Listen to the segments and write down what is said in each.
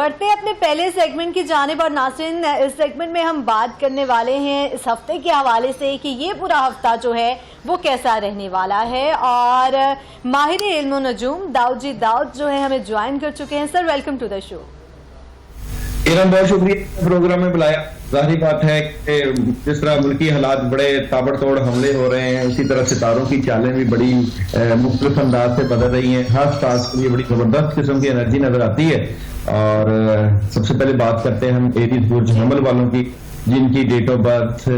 بڑھتے اپنے پہلے سیگمنٹ کی جانب اور ناظرین اس سیگمنٹ میں ہم بات کرنے والے ہیں اس ہفتے کے حوالے سے کہ یہ پورا ہفتہ جو ہے وہ کیسا رہنے والا ہے، اور ماہر علم و نجوم داؤد جی داؤد جو ہے ہمیں جوائن کر چکے ہیں۔ سر ویلکم ٹو دا شو۔ ایران بہت شکریہ پروگرام میں بلایا۔ ظاہری بات ہے کہ جس طرح ملکی حالات بڑے تابڑ توڑ حملے ہو رہے ہیں، اسی طرح ستاروں کی چالیں بھی بڑی مختلف انداز سے بدل رہی ہیں۔ ہر سٹارز کے لیے بڑی زبردست قسم کی انرجی نظر آتی ہے، اور سب سے پہلے بات کرتے ہیں ہم ایریز برج حمل والوں کی، جن کی ڈیٹ آف برتھ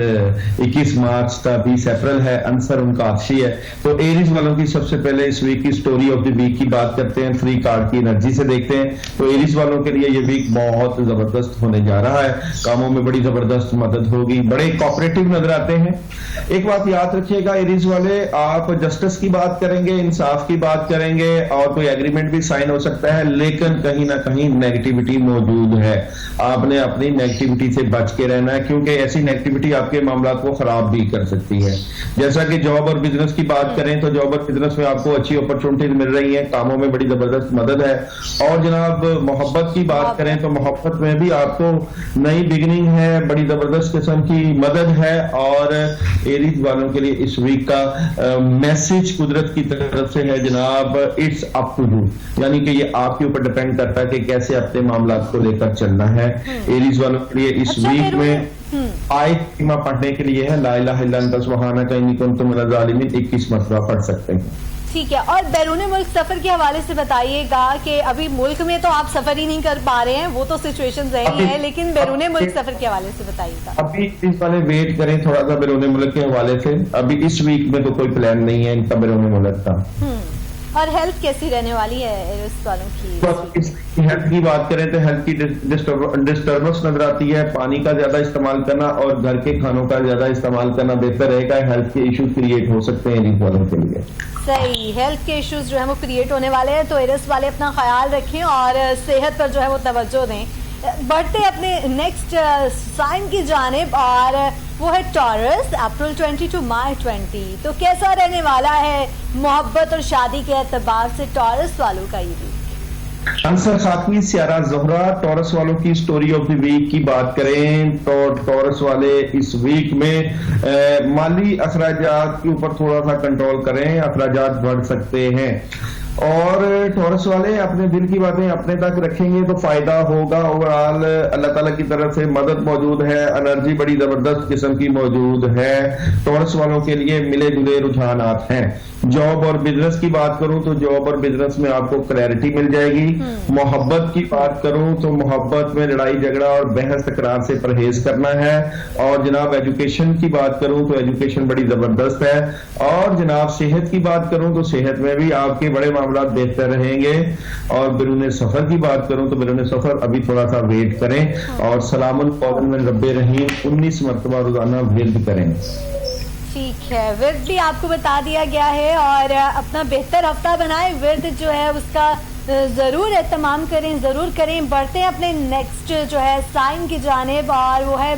21 مارچ تا 20 اپریل ہے، عنصر ان کا آتشی ہے۔ تو ایریز والوں کی سب سے پہلے اس ویک کی سٹوری آف دی ویک کی بات کرتے ہیں، فری کارڈ کی انرجی سے دیکھتے ہیں۔ تو ایریز والوں کے لیے یہ ویک بہت زبردست ہونے جا رہا ہے، کاموں میں بڑی زبردست مدد ہوگی، بڑے کوآپریٹو نظر آتے ہیں۔ ایک بات یاد رکھیے گا ایریز والے، آپ جسٹس کی بات کریں گے، انصاف کی بات کریں گے، اور کوئی ایگریمنٹ بھی سائن ہو سکتا ہے، لیکن کہیں نہ کہیں نیگیٹیوٹی موجود ہے۔ آپ نے اپنی نیگیٹیوٹی سے بچ کے رہنا ہے، کیونکہ ایسی نیگیٹیوٹی آپ کے معاملات کو خراب بھی کر سکتی ہے۔ جیسا کہ جاب اور بزنس کی بات کریں تو جاب اور بزنس میں آپ کو اچھی اپرچونٹیز مل رہی ہیں، کاموں میں بڑی زبردست مدد ہے۔ اور جناب محبت کی بات کریں تو محبت میں بھی آپ کو نئی بگننگ ہے، بڑی زبردست قسم کی مدد ہے۔ اور ایریز والوں کے لیے اس ویک کا میسج قدرت کی طرف سے ہے جناب، اٹس اپ ٹو یو، یعنی کہ یہ آپ کے اوپر ڈیپینڈ کرتا ہے کہ کیسے اپنے معاملات کو لے کر چلنا ہے۔ ایریز والوں کے لیے اس ویک میں آیت کریمہ پڑھنے کے لیے ہے، لا الہ الا انت سبحانک انی کنت من الظالمین، 21 مرتبہ پڑھ سکتے ہیں۔ ٹھیک ہے، اور بیرون ملک سفر کے حوالے سے بتائیے گا کہ ابھی ملک میں تو آپ سفر ہی نہیں کر پا رہے ہیں، وہ تو سچویشن رہی ہے، لیکن بیرون ملک سفر کے حوالے سے بتائیے گا۔ ابھی اس والے ویٹ کریں تھوڑا سا بیرون ملک کے حوالے سے، ابھی اس ویک میں تو کوئی پلان نہیں ہے ان کا بیرون ملک کا۔ اور ہیلتھ کیسی رہنے والی ہے ایریز والوں کی؟ ہیلتھ کی بات کریں تو ہیلتھ کی ڈسٹربنس نظر آتی ہے، پانی کا زیادہ استعمال کرنا اور گھر کے کھانوں کا زیادہ استعمال کرنا بہتر رہے گا، ہیلتھ کے ایشو کریٹ ہو سکتے ہیں ایریز والوں کے لیے۔ صحیح، ہیلتھ کے ایشوز جو ہیں وہ کریٹ ہونے والے ہیں، تو ایریز والے اپنا خیال رکھیں اور صحت پر جو ہے وہ توجہ دیں۔ بڑھتے اپنے نیکسٹ سائن کی جانب، اور وہ ہے ٹورس، اپریل 20 ٹو مئی 20۔ تو کیسا رہنے والا ہے محبت اور شادی کے اعتبار سے ٹورس والوں کا یہ ویک؟ عنصر خاتمی سیارہ زہرہ، ٹورس والوں کی سٹوری آف دی ویک کی بات کریں تو ٹورس والے اس ویک میں مالی اخراجات کے اوپر تھوڑا سا کنٹرول کریں، اخراجات بڑھ سکتے ہیں۔ اور ٹورس والے اپنے دل کی باتیں اپنے تک رکھیں گے تو فائدہ ہوگا۔ اوورآل اللہ تعالیٰ کی طرف سے مدد موجود ہے، انرجی بڑی زبردست قسم کی موجود ہے۔ ٹورس والوں کے لیے ملے جلے رجحانات ہیں۔ جاب اور بزنس کی بات کروں تو جاب اور بزنس میں آپ کو کلیئرٹی مل جائے گی۔ محبت کی بات کروں تو محبت میں لڑائی جھگڑا اور بحث تکرار سے پرہیز کرنا ہے۔ اور جناب ایجوکیشن کی بات کروں تو ایجوکیشن بڑی زبردست ہے۔ اور جناب صحت کی بات کروں تو صحت میں بھی آپ کے بڑے معاملات بہتر رہیں گے۔ اور بیرون سفر کی بات کروں تو بیرون سفر ابھی تھوڑا سا ویٹ کریں، اور سلام القول من رب رحیم 19 مرتبہ روزانہ ورد کریں۔ ٹھیک ہے، ورد بھی آپ کو بتا دیا گیا ہے، اور اپنا بہتر ہفتہ بنائیں، ورد جو ہے اس کا ضرور اہتمام کریں، ضرور کریں۔ بڑھتے ہیں اپنے نیکسٹ جو ہے سائن کی جانب، اور وہ ہے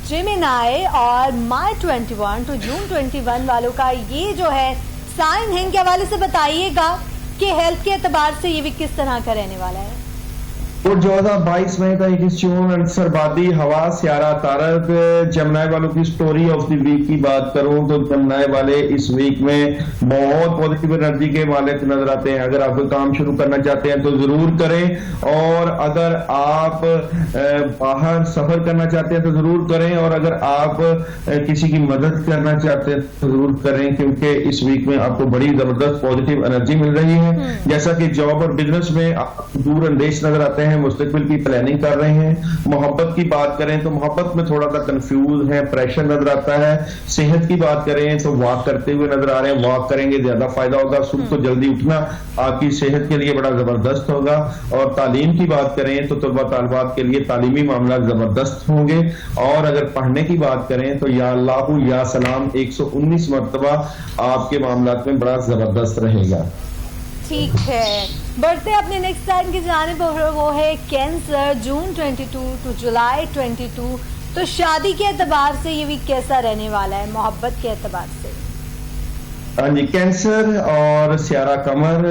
جیمینائی، اور مئی 21 ٹو جون 21 والوں کا یہ جو ہے سائن ہے، ان کے حوالے سے بتائیے گا کہ ہیلتھ کے اعتبار سے یہ بھی کس طرح کا رہنے والا ہے؟ اور 2022 میں تھا 21 جون، عنصر بادی ہوا سیارہ تارک۔ جمنائی والوں کی سٹوری آف دی ویک کی بات کروں تو جمنائی والے اس ویک میں بہت پازیٹیو انرجی کے مالک نظر آتے ہیں۔ اگر آپ کوئی کام شروع کرنا چاہتے ہیں تو ضرور کریں، اور اگر آپ باہر سفر کرنا چاہتے ہیں تو ضرور کریں، اور اگر آپ کسی کی مدد کرنا چاہتے ہیں تو ضرور کریں، کیونکہ اس ویک میں آپ کو بڑی زبردست پازیٹیو انرجی مل رہی ہے۔ جیسا کہ جاب اور بزنس میں آپ دور اندیش نظر آتے ہیں، مستقبل کی پلاننگ کر رہے ہیں۔ محبت کی بات کریں تو محبت میں تھوڑا سا کنفیوز ہے، پریشر نظر آتا ہے۔ صحت کی بات کریں تو واک کرتے ہوئے نظر آ رہے ہیں، واک کریں گے زیادہ فائدہ ہوگا۔ صبح کو جلدی اٹھنا آپ کی صحت کے لیے بڑا زبردست ہوگا۔ اور تعلیم کی بات کریں تو طلبہ طالبات کے لیے تعلیمی معاملات زبردست ہوں گے۔ اور اگر پڑھنے کی بات کریں تو یا اللہ یا سلام 119 مرتبہ آپ کے معاملات میں بڑا زبردست رہے گا۔ ٹھیک ہے، بڑھتے اپنے نیکسٹ سائن کی جانب، وہ ہے کینسر، جون 22 ٹو جولائی 22۔ تو شادی کے اعتبار سے یہ ویک کیسا رہنے والا ہے محبت کے اعتبار سے؟ ہاں جی، کینسر اور سیارہ قمر،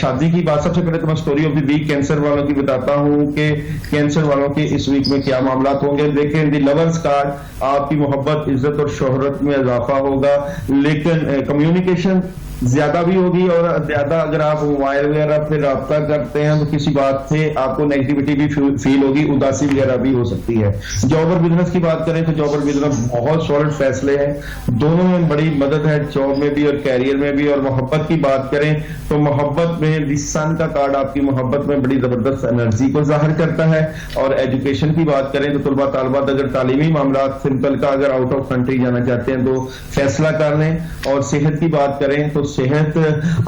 شادی کی بات. سب سے پہلے تو میں story of the week cancer والوں کی بتاتا ہوں کہ کینسر والوں کے اس ویک میں کیا معاملات ہوں گے. دیکھیں دی لورز کارڈ، آپ کی محبت، عزت اور شہرت میں اضافہ ہوگا، لیکن کمیونیکیشن زیادہ بھی ہوگی، اور زیادہ اگر آپ موبائل وغیرہ پہ رابطہ کرتے ہیں تو کسی بات سے آپ کو نیگیٹیوٹی بھی فیل ہوگی، اداسی وغیرہ بھی ہو سکتی ہے. جاب اور بزنس کی بات کریں تو جاب اور بزنس بہت سالڈ فیصلے ہیں، دونوں میں بڑی مدد ہے، جاب میں بھی اور کیریئر میں بھی. اور محبت کی بات کریں تو محبت میں دی سن کا کارڈ آپ کی محبت میں بڑی زبردست انرجی کو ظاہر کرتا ہے. اور ایجوکیشن کی بات کریں تو طلبہ طالبات اگر تعلیمی معاملات سمپل کا اگر آؤٹ آف کنٹری جانا چاہتے ہیں تو فیصلہ کر لیں. اور صحت کی بات کریں تو صحت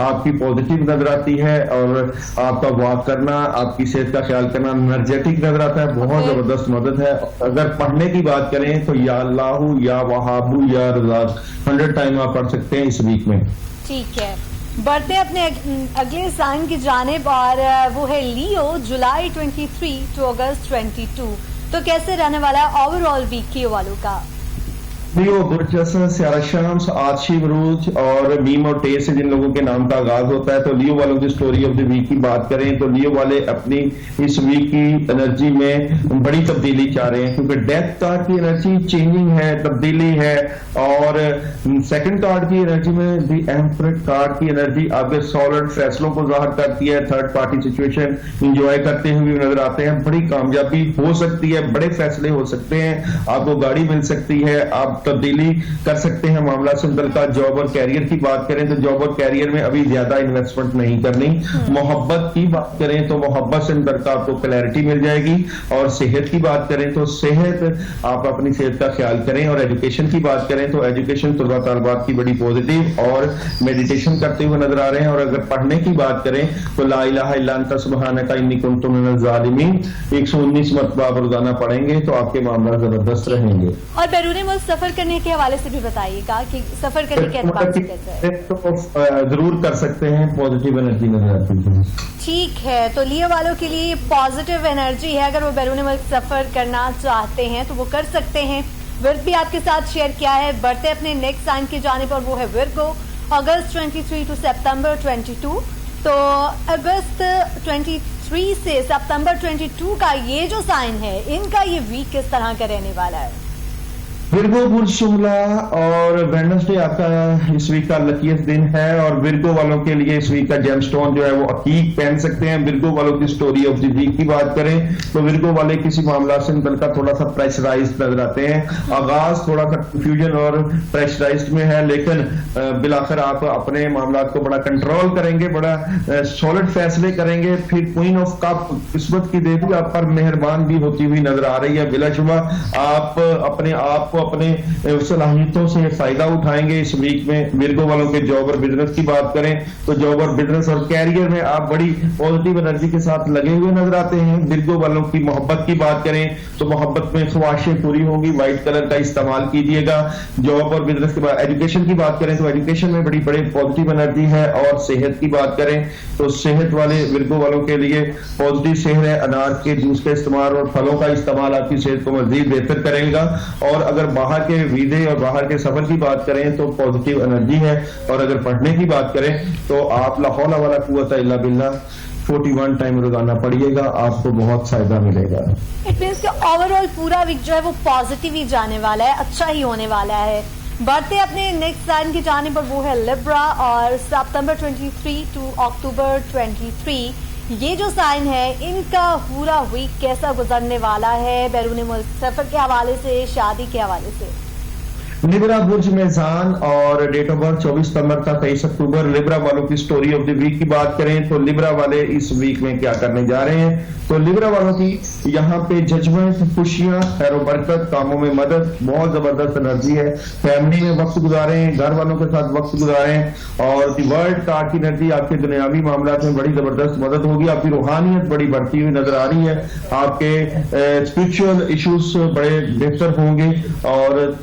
آپ کی پازیٹیو نظر آتی ہے، اور آپ کا واک کرنا، آپ کی صحت کا خیال کرنا انرجیٹک نظر آتا ہے، بہت زبردست مدد ہے. اگر پڑھنے کی بات کریں تو یا اللہ یا وہاب یا رزاق 100 ٹائم آپ پڑھ سکتے ہیں اس ویک میں. ٹھیک ہے، بڑھتے اپنے اگلے سائن کی جانب، اور وہ ہے لیو، جولائی 23 ٹو اگست 22. تو کیسے رہنے والا ہے اوور آل ویک لیو والوں کا؟ لیو برج اسد، سیارہ شمس، آتشی بروج اور میم اور ٹے سے جن لوگوں کے نام کا آغاز ہوتا ہے. تو لیو والوں کی سٹوری آف دی ویک کی بات کریں تو لیو والے اپنی اس ویک کی انرجی میں بڑی تبدیلی چاہ رہے ہیں، کیونکہ ڈیتھ کارڈ کی انرجی چینجنگ ہے، تبدیلی ہے. اور سیکنڈ کارڈ کی انرجی میں دی ایمپرر کارڈ کی انرجی آپ کے سالڈ فیصلوں کو ظاہر کرتی ہے. تھرڈ پارٹی سچویشن انجوائے کرتے ہوئے نظر آتے ہیں، بڑی کامیابی ہو سکتی ہے، بڑے فیصلے ہو سکتے ہیں، آپ کو گاڑی مل سکتی ہے، آپ تبدیلی کر سکتے ہیں معاملات سے متعلقہ. جاب اور کیریئر کی بات کریں تو جاب اور کیریئر میں ابھی زیادہ انویسٹمنٹ نہیں کرنی. محبت کی بات کریں تو محبت سے متعلقہ آپ کو کلیئرٹی مل جائے گی. اور صحت کی بات کریں تو صحت، آپ اپنی صحت کا خیال کریں. اور ایجوکیشن کی بات کریں تو ایجوکیشن طلبہ طالبات کی بڑی پازیٹیو اور میڈیٹیشن کرتے ہوئے نظر آ رہے ہیں. اور اگر پڑھنے کی بات کریں تو لا الہ الا انت سبحانک انی کنت من الظالمین 119 مرتبہ آپ روزانہ پڑھیں گے تو آپ کے معاملات زبردست رہیں گے. اور بیرون ملک سفر کرنے کے حوالے سے بھی بتائیے گا کہ سفر کرنے کے اعتبار سے کیسا ہے؟ تو ضرور کر سکتے ہیں، پازیٹیو انرجی نظر آتی ہے. ٹھیک ہے، تو لیو والوں کے لیے پازیٹیو انرجی ہے، اگر وہ بیرون ملک سفر کرنا چاہتے ہیں تو وہ کر سکتے ہیں. ورک بھی آپ کے ساتھ شیئر کیا ہے. بڑھتے اپنے نیکسٹ سائن کی جانب، اور وہ ہے ورگو، اگست 23 ٹو سپتمبر 22. تو اگست 23 سے سپتمبر 22 کا یہ جو سائن ہے، ان کا یہ ویک کس طرح کا رہنے والا ہے؟ ورگو برج شملہ اور ویڈنسڈے آپ کا اس ویک کا لکیسٹ دن ہے. اور ورگو والوں کے لیے اس ویک کا جیم سٹون جو ہے وہ عقیق پہن سکتے ہیں. ورگو والوں کی سٹوری آف دی ویک کی بات کریں تو ورگو والے کسی معاملات سے متعلقہ تھوڑا سا پریشرائزڈ نظر آتے ہیں. آغاز تھوڑا سا کنفیوژن اور پریشرائزڈ میں ہے، لیکن بالآخر آپ اپنے معاملات کو بڑا کنٹرول کریں گے، بڑا سالڈ فیصلے کریں گے. پھر کوئین آف کپ قسمت کی دیوی آپ پر مہربان بھی ہوتی ہوئی نظر آ رہی ہے. بلا شبہ آپ اپنے آپ کو اپنے صلاحیتوں سے فائدہ اٹھائیں گے اس ویک میں. ورگو والوں کے جاب اور بزنس کی بات کریں تو جاب اور بزنس اور کیریئر میں آپ بڑی پازیٹیو انرجی کے ساتھ لگے ہوئے نظر آتے ہیں. ورگو والوں کی محبت کی بات کریں تو محبت میں خواہشیں پوری ہوں گی، وائٹ کلر کا استعمال کیجیے گا. جاب اور بزنس کے بعد ایجوکیشن کی بات کریں تو ایجوکیشن میں بڑی پازیٹیو انرجی ہے. اور صحت کی بات کریں تو صحت والے ورگو والوں کے لیے پازیٹیو شہر ہے. انار کے جوس کا استعمال اور پھلوں کا استعمال آپ کی صحت کو مزید بہتر کرے گا. اور اگر باہر کے ویزے اور باہر کے سفر کی بات کریں تو پازیٹیو انرجی ہے. اور اگر پڑھنے کی بات کریں تو آپ لا حول ولا قوت الا باللہ 41 ٹائم روزانہ پڑھیے گا، آپ کو بہت فائدہ ملے گا. اٹ مینس کہ اوور آل پورا ویک جو ہے وہ پازیٹیو ہی جانے والا ہے، اچھا ہی ہونے والا ہے. بڑھتے اپنے نیکسٹ سائن کی جانب، پر وہ ہے لیبرا، اور سپتمبر 23 ٹو اکتوبر 23 یہ جو سائن ہے ان کا پورا ویک کیسا گزرنے والا ہے بیرون ملک سفر کے حوالے سے، شادی کے حوالے سے؟ لیبرا برج میزان اور ڈیٹ آف برتھ 24 ستمبر کا 23 اکتوبر. لیبرا والوں کی سٹوری آف دی ویک کی بات کریں تو لیبرا والے اس ویک میں کیا کرنے جا رہے ہیں تو لیبرا والوں کی یہاں پہ ججمنٹ، خوشیاں، خیر و برکت، کاموں میں مدد، بہت زبردست انرجی ہے. فیملی میں وقت گزاریں، گھر والوں کے ساتھ وقت گزاریں. اور دی ورلڈ کارڈ کی انرجی آپ کے دنیاوی معاملات میں بڑی زبردست مدد ہوگی. آپ کی روحانیت بڑی بڑھتی ہوئی نظر آ رہی ہے. آپ کے اسپرچل ایشوز بڑے بہتر ہوں گے. اور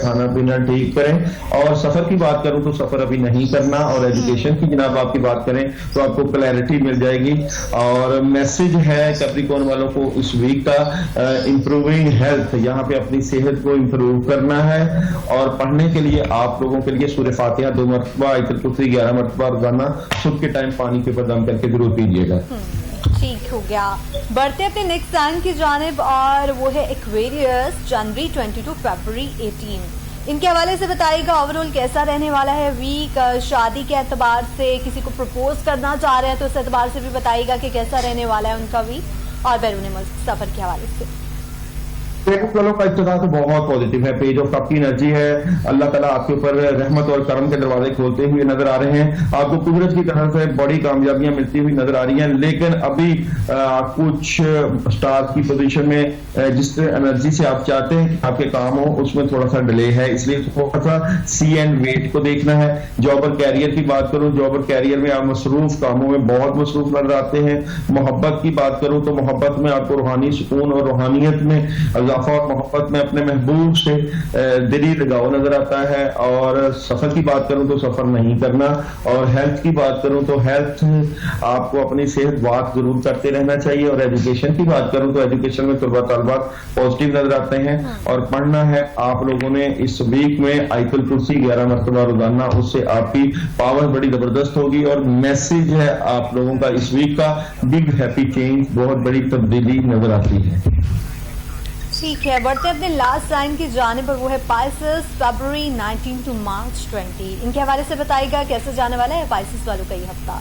کھانا پینا ٹھیک کریں, اور سفر کی بات کروں تو سفر ابھی نہیں کرنا, اور ایجوکیشن کی جناب آپ کی بات کریں تو آپ کو کلیئرٹی مل جائے گی. اور میسج ہے کیپریکون والوں کو اس ویک کا, امپروونگ ہیلتھ, یہاں پہ اپنی صحت کو امپروو کرنا ہے, اور پڑھنے کے لیے آپ لوگوں کے لیے سورہ فاتحہ 2 مرتبہ, آیت الکرسی 11 مرتبہ روزانہ صبح کے ٹائم پانی کے اوپر دم کر کے ضرور پیجیے گا. ٹھیک ہو گیا. بڑھتے اپنے نیکسٹ سائن کی جانب, اور وہ ہے ایکویریس, جنوری 22 فیبروری 18. ان کے حوالے سے بتائیے گا اوور آل کیسا رہنے والا ہے ویک. شادی کے اعتبار سے کسی کو پرپوز کرنا چاہ رہے ہیں تو اس اعتبار سے بھی بتائیے گا کہ کیسا رہنے والا ہے ان کا ویک, اور بیرون ملک سفر کے حوالے سے. والوں کا ابتدا تو بہت پازیٹیو ہے, پیج آف کپ کی انرجی ہے, اللہ تعالیٰ آپ کے اوپر رحمت اور کرم کے دروازے کھولتے ہوئے نظر آ رہے ہیں, آپ کو قدرت کی طرف سے بڑی کامیابیاں ملتی ہوئی نظر آ رہی ہیں. لیکن ابھی کچھ اسٹار کی پوزیشن میں جس انرجی سے آپ چاہتے ہیں کہ آپ کے کام ہو اس میں تھوڑا سا ڈیلے ہے, اس لیے تھوڑا سا سی اینڈ ویٹ کو دیکھنا ہے. جاب اور کیریئر کی بات کروں, جاب اور کیریئر میں آپ مصروف کاموں میں بہت مصروف نظر آتے ہیں. محبت کی بات کروں تو محبت میں آپ کو روحانی سکون اور روحانیت میں اضافہ, اور محبت میں اپنے محبوب سے دلی لگاؤ نظر آتا ہے. اور سفر کی بات کروں تو سفر نہیں کرنا, اور ہیلتھ کی بات کروں تو ہیلتھ آپ کو اپنی صحت بات ضرور کرتے رہنا چاہیے. اور ایجوکیشن کی بات کروں تو ایجوکیشن میں طلباء طالبات پازیٹیو نظر آتے ہیں, اور پڑھنا ہے آپ لوگوں نے اس ویک میں آیت الکرسی 11 مرتبہ روزانہ, اس سے آپ کی پاور بڑی زبردست ہوگی. اور میسج ہے آپ لوگوں کا اس ویک کا, بگ ہیپی چینج, بہت بڑی تبدیلی نظر آتی ہے. ٹھیک ہے. بڑھتے اپنے لاسٹ سائن کی جانب, وہ ہے پائسس, فیبروری 19 to March 20. ان کے حوالے سے بتائیے گا کیسے جانے والا ہے پائسس والوں کا یہ ہفتہ.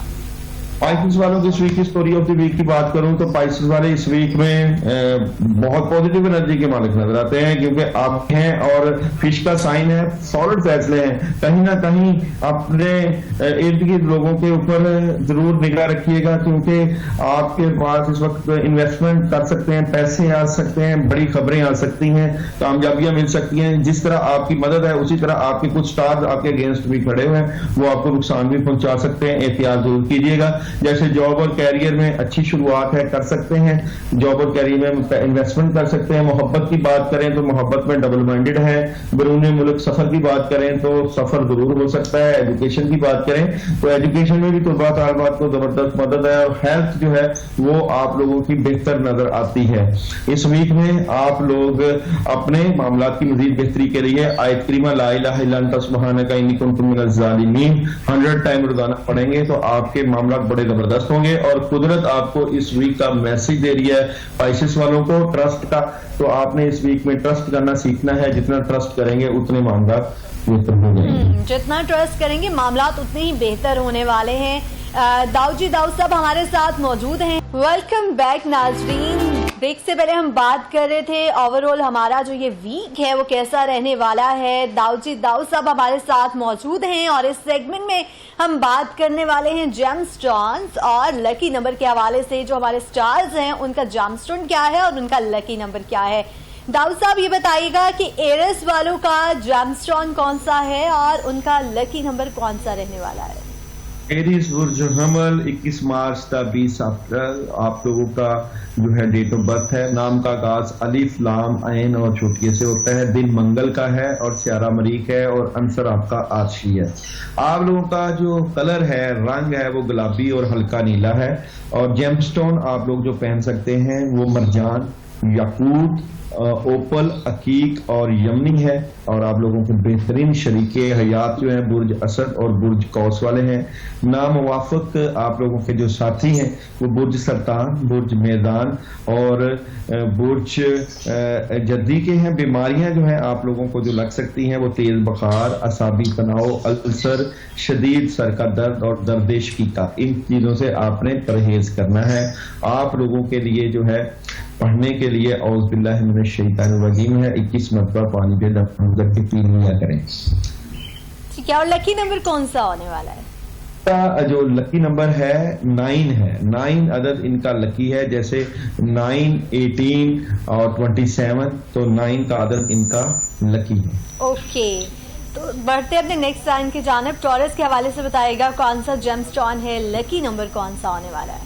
پائسس والوں کی اس ویک کی اسٹوری آف دی ویک کی بات کروں تو پائسس والے اس ویک میں بہت پازیٹیو انرجی کے مالک نظر آتے ہیں, کیونکہ آپ ہیں اور فش کا سائن ہے, سالڈ فیصلے ہیں. کہیں نہ کہیں اپنے ارد گرد لوگوں کے اوپر ضرور نگاہ رکھیے گا, کیونکہ آپ کے پاس اس وقت انویسٹمنٹ کر سکتے ہیں, پیسے آ سکتے ہیں, بڑی خبریں آ سکتی ہیں, کامیابیاں مل سکتی ہیں. جس طرح آپ کی مدد ہے اسی طرح آپ کے کچھ سٹارز آپ کے اگینسٹ بھی کھڑے ہوئے ہیں, وہ آپ کو نقصان بھی پہنچا سکتے ہیں. احتیاط ضرور کیجیے گا. جیسے جاب اور کیریئر میں اچھی شروعات ہے, کر سکتے ہیں, جاب اور کیریئر میں انویسٹمنٹ کر سکتے ہیں. محبت کی بات کریں تو محبت میں ڈبل مائنڈڈ ہے. بیرون ملک سفر کی بات کریں تو سفر ضرور ہو سکتا ہے. ایجوکیشن کی بات کریں تو ایجوکیشن میں بھی طلباء طالبات کو زبردست مدد ہے, اور ہیلتھ جو ہے وہ آپ لوگوں کی بہتر نظر آتی ہے. اس ویک میں آپ لوگ اپنے معاملات کی مزید بہتری کے لیے آیت کریمہ لا الہ الا انت سبحانک انی کنت من الظالمین 100 ٹائم روزانہ پڑھیں گے تو آپ کے معاملات بڑے زبردست ہوں گے. اور قدرت آپ کو اس ویک کا میسج دے رہی ہے پائسس والوں کو ٹرسٹ کا, تو آپ نے اس ویک میں ٹرسٹ کرنا سیکھنا ہے. جتنا ٹرسٹ کریں گے اتنے معاملات بہتر ہو جائیں گے. جتنا ٹرسٹ کریں گے معاملات اتنے ہی بہتر ہونے والے ہیں. داؤد جی, داؤد صاحب ہمارے ساتھ موجود ہیں. ویلکم بیک ناظرین. بریک سے پہلے ہم بات کر رہے تھے اوور آل ہمارا جو یہ ویک ہے وہ کیسا رہنے والا ہے. داؤد جی, داؤد صاحب ہمارے ساتھ موجود ہیں, اور اس سیگمنٹ میں ہم بات کرنے والے ہیں جیم اسٹونز اور لکی نمبر کے حوالے سے. جو ہمارے سٹارز ہیں ان کا جیم اسٹون کیا ہے اور ان کا لکی نمبر کیا ہے. داؤد صاحب یہ بتائیے گا کہ ایرس والوں کا جیم اسٹون کون سا ہے اور ان کا لکی نمبر کون سا رہنے والا ہے. ایریز برج حمل 21 مارچ تا 20 اپریل آپ لوگوں کا جو ہے ڈیٹ آف برتھ ہے. نام کا آغاز الف لام عین اور چھوٹیے سے ہوتا ہے. دن منگل کا ہے اور سیارہ مریخ ہے, اور عنصر آپ کا آرشی ہے. آپ لوگوں کا جو کلر ہے, رنگ ہے, وہ گلابی اور ہلکا نیلا ہے. اور جیم سٹون آپ لوگ جو پہن سکتے ہیں وہ مرجان, یاقوت, اوپل, عقیق اور یمنی ہے. اور آپ لوگوں کے بہترین شریک حیات جو ہیں برج اسد اور برج قوس والے ہیں. ناموافق آپ لوگوں کے جو ساتھی ہیں وہ برج سرطان, برج میدان اور برج جدی کے ہیں. بیماریاں جو ہیں آپ لوگوں کو جو لگ سکتی ہیں وہ تیز بخار, اعصابی تناؤ, السر, شدید سر کا درد اور درد شقیقہ, ان چیزوں سے آپ نے پرہیز کرنا ہے. آپ لوگوں کے لیے جو ہے پڑھنے کے لیے اعوذ باللہ من الشیطان الرجیم ہے, 21 مرتبہ پانی پہ دم کر کے پی لیا کریں. ٹھیک ہے. اور لکی نمبر کون سا ہونے والا ہے؟ جو لکی نمبر ہے 9 ہے. 9 عدد ان کا لکی ہے, جیسے 9, 18 اور 27, تو 9 کا عدد ان کا لکی ہے. اوکے. تو بڑھتے اپنے نیکسٹ سائن کی جانب. ٹورس کے حوالے سے بتائیے گا کون سا جیم اسٹون ہے, لکی نمبر کون سا ہونے والا ہے.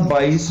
22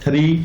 3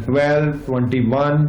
12, 21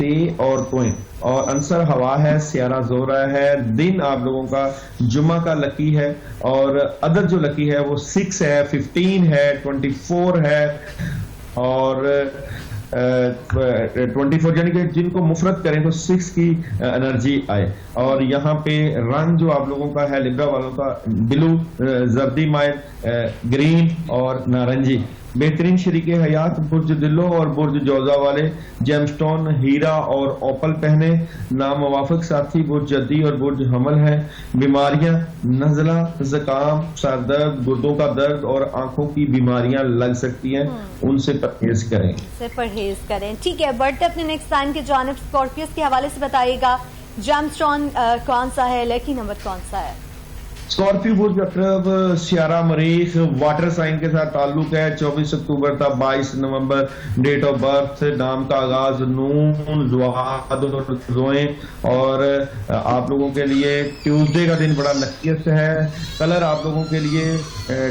تے اور کوئن، اور عنصر ہوا ہے، سیارہ زہرہ ہے، دن آپ لوگوں کا جمعہ کا لکی ہے، اور عدد جو لکی ہے وہ 6 ہے، 15 ہے، 24 ہے، اور 24 یعنی کہ جن کو مفرد کریں تو 6 کی انرجی آئے. اور یہاں پہ رنگ جو آپ لوگوں کا ہے لبرا والوں کا بلو، زردی مائل، گرین اور نارنجی. بہترین شریک حیات برج دلو اور برج جوزا والے جیم سٹون ہیرا اور اوپل پہنے. ناموافق ساتھی برج جدی اور برج حمل ہے. بیماریاں نزلہ، زکام، سر درد، گردوں کا درد اور آنکھوں کی بیماریاں لگ سکتی ہیں، ان سے پرہیز کریں. ٹھیک ہے، بڑھتے اپنے نیکسٹ سائن کی جانب. اسکارپیوس کے حوالے سے بتائیے گا جیم سٹون کون سا ہے، لکی نمبر کون سا ہے؟ اسکارپیو برج عقرب سیارہ مریخ واٹر سائن کے ساتھ تعلق ہے. 24 اکتوبر تا 22 نومبر ڈیٹ آف برتھ. نام کا آغاز نون، زواد اور زوئیں. اور آپ لوگوں کے لیے ٹیوزڈے کا دن بڑا لکیسٹ ہے. کلر آپ لوگوں کے لیے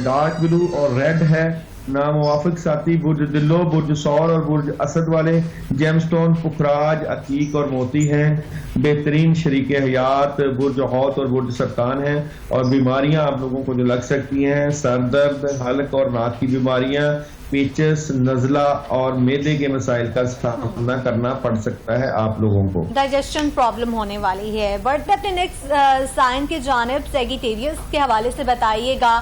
ڈارک بلو اور ریڈ ہے. ناموافق ساتھی برج دلو، برج سور اور برج اسد والے جیم سٹون پخراج، عقیق اور موتی ہیں. بہترین شریک حیات برج حوت اور برج سرطان ہیں. اور بیماریاں آپ لوگوں کو جو لگ سکتی ہیں، سر درد، حلق اور ناک کی بیماریاں، پیچس، نزلہ اور معدے کے مسائل کا سامنا کرنا پڑ سکتا ہے آپ لوگوں کو. ڈائجیشن پرابلم ہونے والی ہے. بڑھتے اپنے نیکسٹ سائن کی جانب. سیگیٹیریس کے حوالے سے بتائیے گا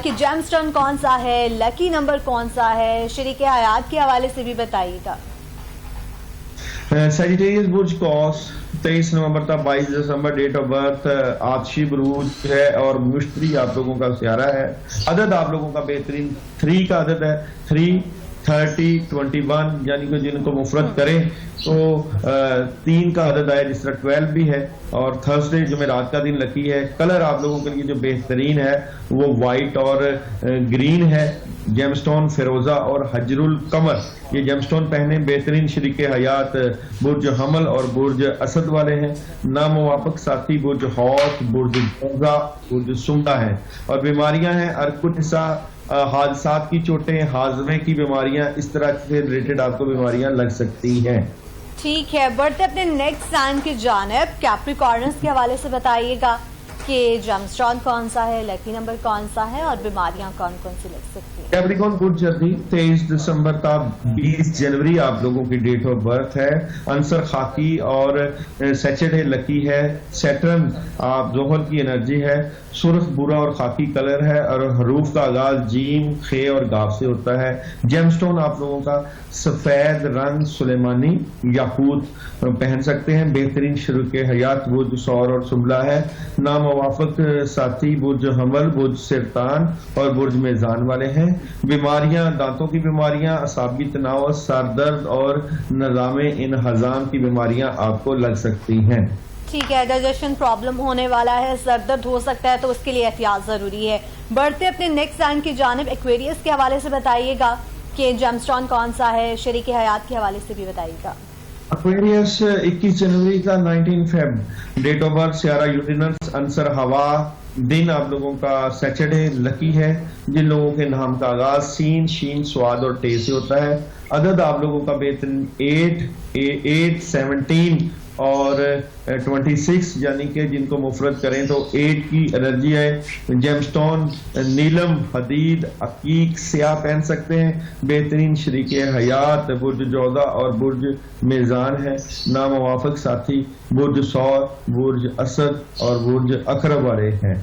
کہ جیم سٹون کون سا ہے، لکی نمبر کون سا ہے، شریک حیات کے حوالے سے بھی بتائیے گا. سیجیٹیریس برج کوس 23 نومبر تا 22 دسمبر ڈیٹ آف برتھ. آتشی بروج ہے اور مشتری آپ لوگوں کا سیارہ ہے. عدد آپ لوگوں کا بہترین 3 کا عدد ہے. 3 30 21 یعنی کہ جن کو مفرد کریں تو 3 کا عدد آئے، جس طرح 12 بھی ہے. اور تھرسڈے جمعرات کا دن لکی ہے. کلر آپ لوگوں کے لیے جو بہترین ہے وہ وائٹ اور گرین ہے. جیم سٹون فیروزہ اور حجر القمر یہ جیم سٹون پہنے. بہترین شریک حیات برج حمل اور برج اسد والے ہیں. ناموافق ساتھی برج حوت، برج جوزا، برج سمدہ ہیں. اور بیماریاں ہیں ارکوٹسا، حادثات کی چوٹیں، ہاضمے کی بیماریاں، اس طرح سے ریلیٹڈ آپ کو بیماریاں لگ سکتی ہیں. ٹھیک ہے، بڑھتے اپنے نیکسٹ سائن کی جانب. کیپریکارنس کے حوالے سے بتائیے گا کہ جیم سٹون کون سا ہے، لکی نمبر کون سا ہے اور بیماریاں کون کون سی لگ سکتی ہیں. کیپریکارن برج جدی 23 دسمبر تا 20 جنوری آپ لوگوں کی ڈیٹ آف برتھ ہے. عنصر خاکی اور سیچرڈے لکی ہے. سیٹرن آپ زحل کی انرجی ہے. سرخ برا اور خاکی کلر ہے اور حروف کا آغاز جیم، خے اور گاف سے ہوتا ہے. جیم سٹون آپ لوگوں کا سفید رنگ سلیمانی یاقوت پہن سکتے ہیں. بہترین شریک حیات برج سور اور سنبلہ ہے. ناموافق ساتھی برج حمل، برج سرطان اور برج میزان والے ہیں. بیماریاں دانتوں کی بیماریاں، اعصابی تناؤ، سر درد اور نظام انہضام کی بیماریاں آپ کو لگ سکتی ہیں. ٹھیک ہے، ڈائجیشن پرابلم ہونے والا ہے، سر درد ہو سکتا ہے، تو اس کے لیے احتیاط ضروری ہے. بڑھتے اپنے نیکسٹ سائن کی جانب. ایکویریس کے حوالے سے بتائیے گا کہ جیم سٹون کون سا ہے، شریک حیات کے حوالے سے بھی بتائیے گا. ایکویریس 21 جنوری کا 19 فیب ڈیٹ آف برتھ. سیارہ یوٹینس، عنصر ہوا. دن آپ لوگوں کا سیچرڈے لکی ہے. جن لوگوں کے نام کا آغاز سین، شین، سواد اور ٹے سے ہوتا ہے. عدد آپ لوگوں کا بہترین 8 17 اور 26 یعنی کہ جن کو مفرد کریں تو 8 کی انرجی ہے. جیم سٹون نیلم، حدید، عقیق، سیاہ پہن سکتے ہیں. بہترین شریک حیات برج جوزا اور برج میزان ہے. ناموافق ساتھی برج سور، برج اسد اور برج عقرب والے ہیں.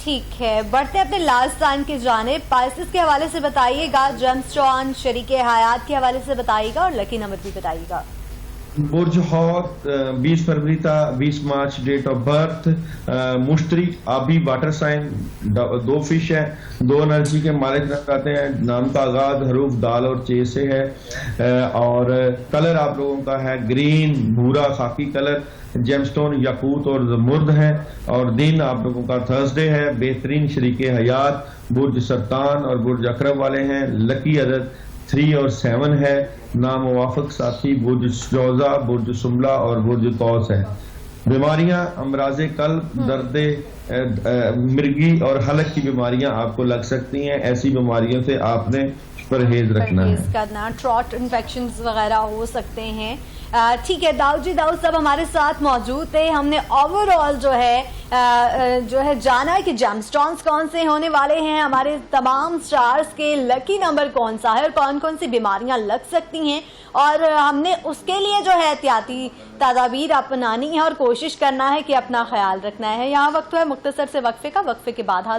ٹھیک ہے، بڑھتے اپنے لاسٹ سائن کی جانب. پائسس کے حوالے سے بتائیے گا. جیم سٹون شریک حیات کے حوالے سے بتائیے گا اور لکی نمبر بھی بتائیے گا. برج حوت 20 فروری تا 20 مارچ ڈیٹ آف برتھ. مشتری آبی واٹر سائن، 2 فش ہے. 2 انرجی کے مالک رکھتے ہیں. نام کا آغاز حروف دال اور چے سے ہے. اور کلر آپ لوگوں کا ہے گرین، بھورا، خاکی کلر. جیم سٹون یاقوت اور زمرد ہے. اور دن آپ لوگوں کا تھرسڈے ہے. بہترین شریک حیات برج سرطان اور برج عقرب والے ہیں. لکی عدد 3 اور 7 ہے. ناموافق ساتھی برج جوزا، برج سنبلہ اور برج قوس ہے. بیماریاں امراض قلب، درد مرگی اور حلق کی بیماریاں آپ کو لگ سکتی ہیں. ایسی بیماریوں سے آپ نے پرہیز رکھنا ہے. ٹراٹ انفیکشنز وغیرہ ہو سکتے ہیں. ٹھیک ہے داؤد جی، داؤد صاحب ہمارے ساتھ موجود تھے. ہم نے اوور آل جو ہے جانا کہ جیم سٹونز کون سے ہونے والے ہیں، ہمارے تمام سٹارز کے لکی نمبر کون سا ہے اور کون کون سی بیماریاں لگ سکتی ہیں، اور ہم نے اس کے لیے جو ہے احتیاطی تدابیر اپنانی ہے اور کوشش کرنا ہے کہ اپنا خیال رکھنا ہے. یہاں وقت ہے مختصر سے وقفے کا. وقفے کے بعد